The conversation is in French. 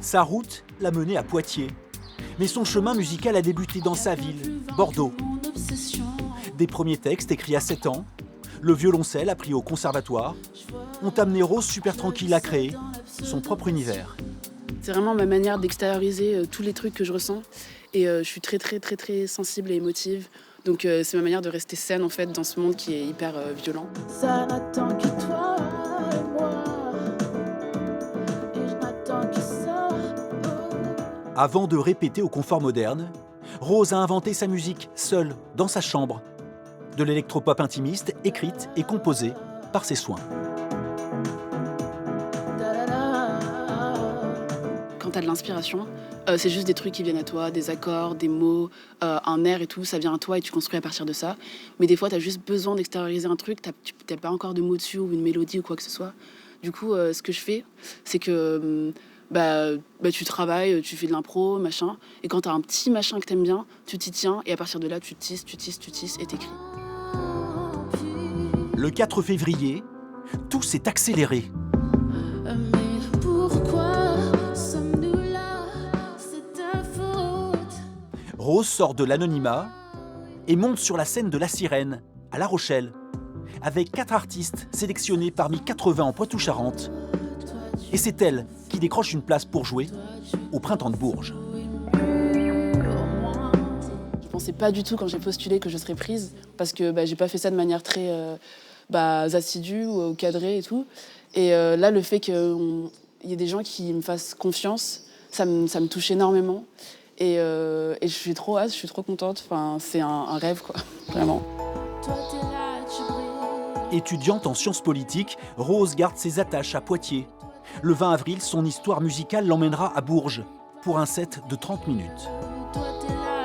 Sa route l'a menée à Poitiers. Mais son chemin musical a débuté dans sa ville, Bordeaux. Des premiers textes écrits à 7 ans, le violoncelle appris au conservatoire, ont amené Rose super tranquille à créer son propre univers. C'est vraiment ma manière d'extérioriser tous les trucs que je ressens. Et je suis très sensible et émotive. Donc c'est ma manière de rester saine en fait dans ce monde qui est hyper violent. Ça n'attend que toi et moi. Et je n'attends que ça. Avant de répéter au confort moderne, Rose a inventé sa musique seule, dans sa chambre. De l'électropop intimiste, écrite et composée par ses soins. Quand t'as de l'inspiration, c'est juste des trucs qui viennent à toi, des accords, des mots, un air et tout, ça vient à toi et tu construis à partir de ça. Mais des fois, t'as juste besoin d'extérioriser un truc, t'as pas encore de mots dessus ou une mélodie ou quoi que ce soit. Du coup, ce que je fais, c'est que tu travailles, tu fais de l'impro, machin. Et quand t'as un petit machin que t'aimes bien, tu t'y tiens et à partir de là, tu tisses et t'écris. Le 4 février, tout s'est accéléré. Mais pourquoi sommes-nous là? C'est ta faute. Rose sort de l'anonymat et monte sur la scène de La Sirène, à La Rochelle, avec 4 artistes sélectionnés parmi 80 en Poitou-Charentes. Et c'est elle qui décroche une place pour jouer au Printemps de Bourges. Je pensais pas du tout quand j'ai postulé que je serais prise, parce que j'ai pas fait ça de manière très assidue ou cadrée et tout. Et là, le fait qu'il y ait des gens qui me fassent confiance, ça me touche énormément. Et je suis trop hâte, je suis trop contente. Enfin, c'est un rêve, quoi, vraiment. Toi, t'es là, tu brilles. Étudiante en sciences politiques, Rose garde ses attaches à Poitiers. Le 20 avril, son histoire musicale l'emmènera à Bourges pour un set de 30 minutes. Toi, t'es là.